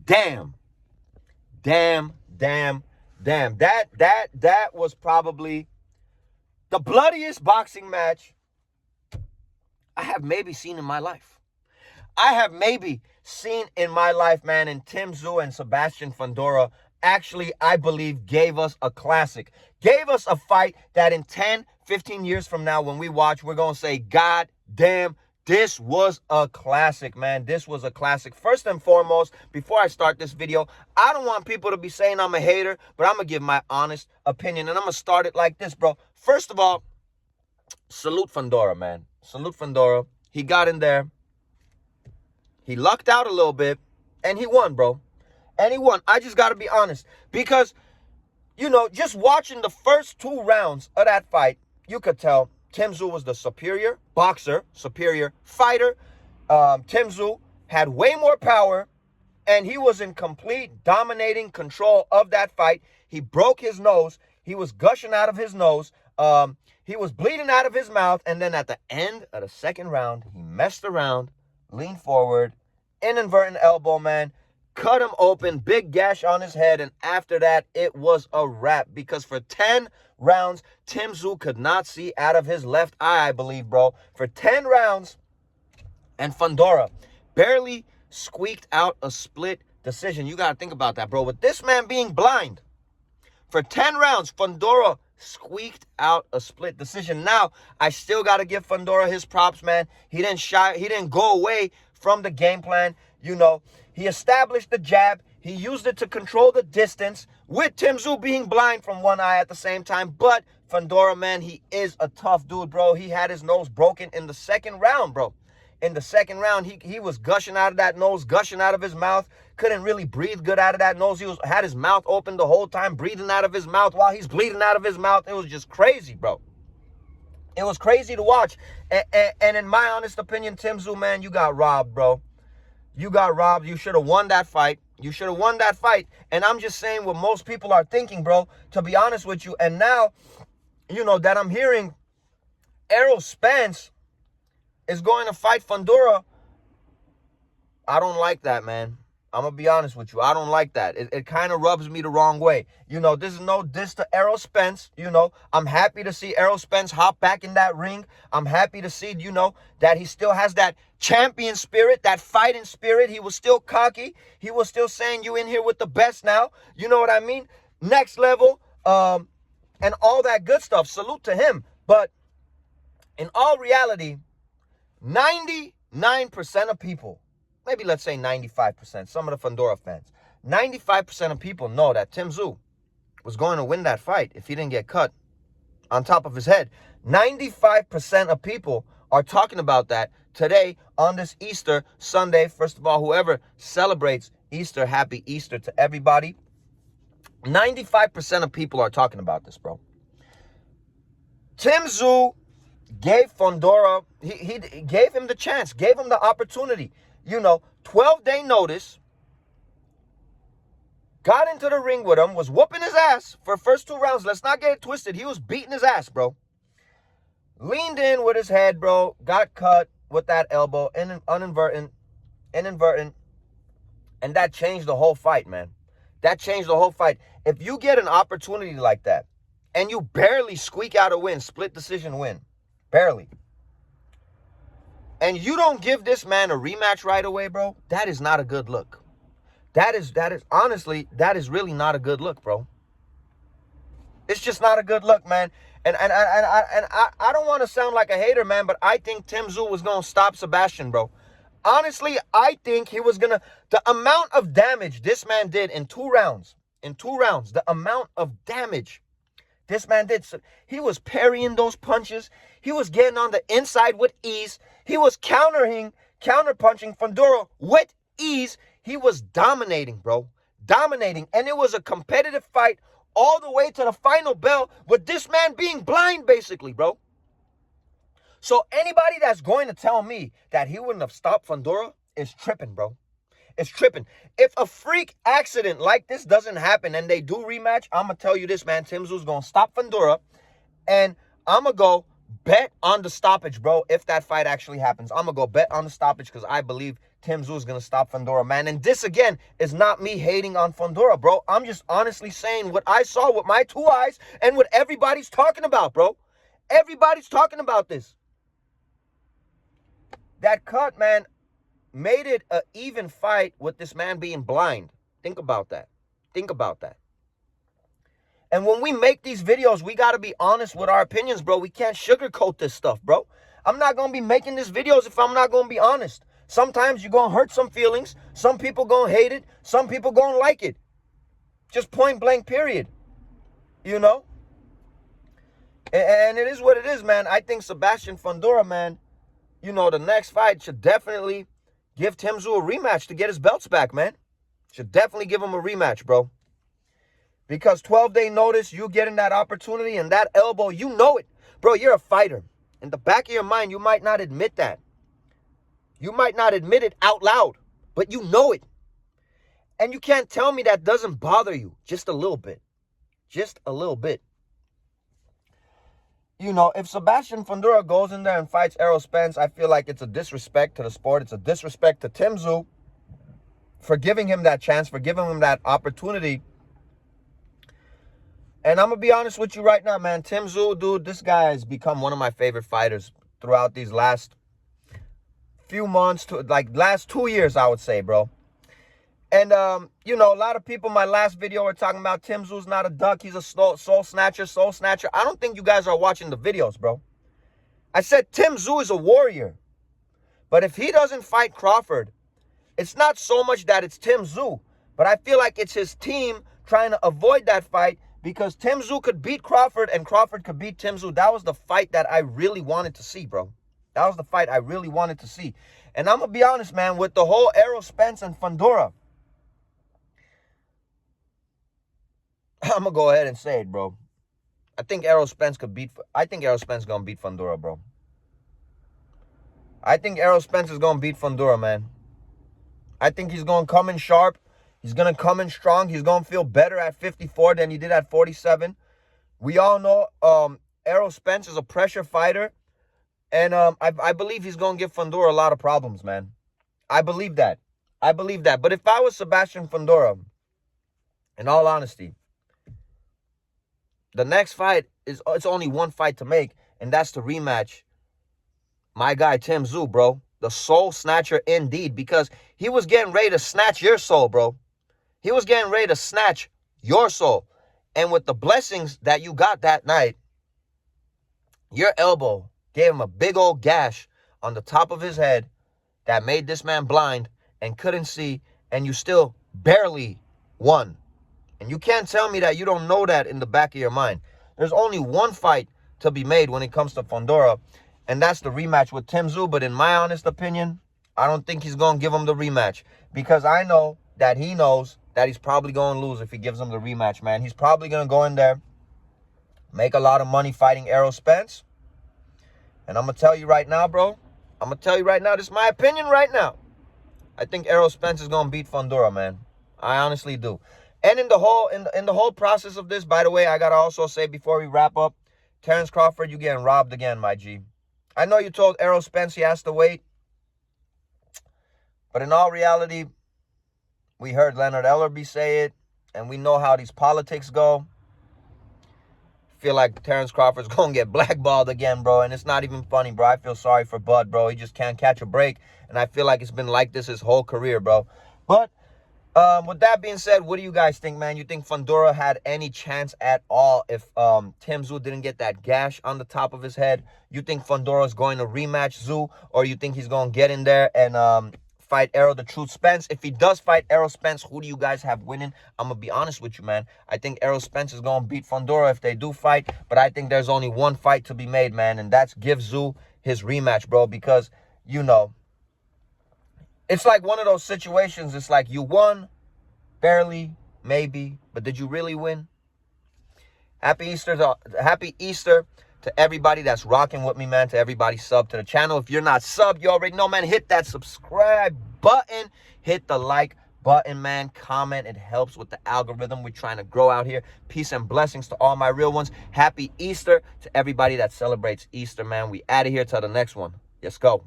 damn, damn, damn, damn. That was probably the bloodiest boxing match I have maybe seen in my life. I have maybe seen in my life, man, and Tszyu and Sebastian Fundora actually, I believe, gave us a classic. Gave us a fight that in 10, 15 years from now, when we watch, we're going to say, God damn, this was a classic, man. This was a classic. First and foremost, before I start this video, I don't want people to be saying I'm a hater, but I'm going to give my honest opinion, and I'm going to start it like this, bro. First of all, salute Fundora, man. Salute Fundora. He got in there. He lucked out a little bit, and he won, bro. And he won. I just got to be honest. Because, you know, just watching the first 2 rounds of that fight, you could tell Tszyu was the superior boxer, superior fighter. Tszyu had way more power, and he was in complete dominating control of that fight. He broke his nose. He was gushing out of his nose. He was bleeding out of his mouth. And then at the end of the second round, he messed around, leaned forward, inadvertent elbow, man, cut him open, big gash on his head, and after that, it was a wrap, because for 10 rounds, Tszyu could not see out of his left eye, I believe, bro. For 10 rounds, and Fundora barely squeaked out a split decision. You got to think about that, bro. With this man being blind, for 10 rounds, Fundora squeaked out a split decision. Now, I still got to give Fundora his props, man. He didn't go away from the game plan. You know, he established the jab. He used it to control the distance with Tszyu being blind from one eye at the same time. But Fundora, man, he is a tough dude, bro. He had his nose broken in the second round, bro. In the second round, he was gushing out of that nose, gushing out of his mouth. Couldn't really breathe good out of that nose. He had his mouth open the whole time, breathing out of his mouth while he's bleeding out of his mouth. It was just crazy, bro. It was crazy to watch. And in my honest opinion, Tszyu, man, you got robbed, bro. You got robbed. You should have won that fight. You should have won that fight. And I'm just saying what most people are thinking, bro, to be honest with you. And now, you know, that I'm hearing Errol Spence is going to fight Fundora, I don't like that, man. I'm going to be honest with you. I don't like that. It kind of rubs me the wrong way. You know, this is no diss to Errol Spence. You know, I'm happy to see Errol Spence hop back in that ring. I'm happy to see, you know, that he still has that champion spirit, that fighting spirit. He was still cocky. He was still saying, you in here with the best now. You know what I mean? Next level, and all that good stuff. Salute to him. But in all reality, 99% of people, maybe let's say 95%, some of the Fundora fans, 95% of people know that Tszyu was going to win that fight if he didn't get cut on top of his head. 95% of people are talking about that today on this Easter Sunday. First of all, whoever celebrates Easter, happy Easter to everybody. 95% of people are talking about this, bro. Tszyu gave Fundora, he gave him the chance, gave him the opportunity. You know, 12-day notice, got into the ring with him, was whooping his ass for first 2 rounds. Let's not get it twisted. He was beating his ass, bro. Leaned in with his head, bro. Got cut with that elbow, inadvertent. And that changed the whole fight, man. That changed the whole fight. If you get an opportunity like that, and you barely squeak out a win, split decision win, barely, and you don't give this man a rematch right away, bro, that is not a good look. That is honestly, that is really not a good look, bro. It's just not a good look, man. And I don't want to sound like a hater, man, but I think Tszyu was going to stop Sebastian, bro. Honestly, I think he was going to, the amount of damage this man did in 2 rounds, the amount of damage this man did. He was parrying those punches. He was getting on the inside with ease. He was counterpunching Fundora with ease. He was dominating, bro. Dominating. And it was a competitive fight all the way to the final bell with this man being blind, basically, bro. So anybody that's going to tell me that he wouldn't have stopped Fundora is tripping, bro. It's tripping. If a freak accident like this doesn't happen and they do rematch, I'm going to tell you this, man. Tszyu's going to stop Fundora. And I'm going to go bet on the stoppage, bro. If that fight actually happens, I'm going to go bet on the stoppage because I believe Tim Tszyu is going to stop Fundora, man. And this, again, is not me hating on Fundora, bro. I'm just honestly saying what I saw with my 2 eyes and what everybody's talking about, bro. Everybody's talking about this. That cut, man, made it an even fight with this man being blind. Think about that. Think about that. And when we make these videos, we got to be honest with our opinions, bro. We can't sugarcoat this stuff, bro. I'm not going to be making these videos if I'm not going to be honest. Sometimes you're going to hurt some feelings. Some people going to hate it. Some people going to like it. Just point blank, period. You know? And it is what it is, man. I think Sebastian Fundora, man, you know, the next fight should definitely give Tim Tszyu a rematch to get his belts back, man. Should definitely give him a rematch, bro. Because 12-day notice, you getting that opportunity and that elbow, you know it. Bro, you're a fighter. In the back of your mind, you might not admit that. You might not admit it out loud, but you know it. And you can't tell me that doesn't bother you just a little bit. Just a little bit. You know, if Sebastian Fundora goes in there and fights Errol Spence, I feel like it's a disrespect to the sport. It's a disrespect to Tim Tszyu for giving him that chance, for giving him that opportunity. And I'm going to be honest with you right now, man. Tim Tszyu, dude, this guy has become one of my favorite fighters throughout these last few months, to like last 2 years, I would say, bro. And, you know, a lot of people in my last video were talking about Tim Tszyu's not a duck. He's a soul snatcher, soul snatcher. I don't think you guys are watching the videos, bro. I said Tim Tszyu is a warrior. But if he doesn't fight Crawford, it's not so much that it's Tim Tszyu, but I feel like it's his team trying to avoid that fight, because Tim Tszyu could beat Crawford and Crawford could beat Tim Tszyu. That was the fight that I really wanted to see, bro. That was the fight I really wanted to see. And I'm going to be honest, man, with the whole Errol Spence and Fundora, I'm going to go ahead and say it, bro. I think Errol Spence going to beat Fundora, bro. I think Errol Spence is going to beat Fundora, man. I think he's going to come in sharp. He's going to come in strong. He's going to feel better at 54 than he did at 47. We all know Errol Spence is a pressure fighter. And I believe he's going to give Fundora a lot of problems, man. I believe that. I believe that. But if I was Sebastian Fundora, in all honesty, the next fight, it's only one fight to make, and that's the rematch. My guy, Tim Tszyu, bro. The soul snatcher indeed, because he was getting ready to snatch your soul, bro. He was getting ready to snatch your soul. And with the blessings that you got that night, your elbow gave him a big old gash on the top of his head that made this man blind and couldn't see, and you still barely won. And you can't tell me that you don't know that in the back of your mind. There's only one fight to be made when it comes to Fundora, and that's the rematch with Tim Tszyu. But in my honest opinion, I don't think he's going to give him the rematch, because I know that he knows that he's probably going to lose if he gives him the rematch, man. He's probably going to go in there, make a lot of money fighting Errol Spence. And I'm going to tell you right now, bro. I'm going to tell you right now. This is my opinion right now. I think Errol Spence is going to beat Fundora, man. I honestly do. And in the whole process of this, by the way, I got to also say before we wrap up, Terrence Crawford, you getting robbed again, my G. I know you told Errol Spence he has to wait. But in all reality, we heard Leonard Ellerby say it, and we know how these politics go. Feel like Terrence Crawford's going to get blackballed again, bro, and it's not even funny, bro. I feel sorry for Bud, bro. He just can't catch a break, and I feel like it's been like this his whole career, bro. But with that being said, what do you guys think, man? You think Fundora had any chance at all if Tim Tszyu didn't get that gash on the top of his head? You think Fundora is going to rematch Tszyu, or you think he's going to get in there and fight Errol the Truth Spence? If he does fight Errol Spence, who do you guys have winning? I'm going to be honest with you, man. I think Errol Spence is going to beat Fundora if they do fight, but I think there's only one fight to be made, man, and that's give Tszyu his rematch, bro, because, you know, it's like one of those situations. It's like you won, barely, maybe, but did you really win? Happy Easter to everybody that's rocking with me, man. To everybody sub to the channel. If you're not subbed, you already know, man. Hit that subscribe button. Hit the like button, man. Comment. It helps with the algorithm. We're trying to grow out here. Peace and blessings to all my real ones. Happy Easter to everybody that celebrates Easter, man. We out of here till the next one. Let's go.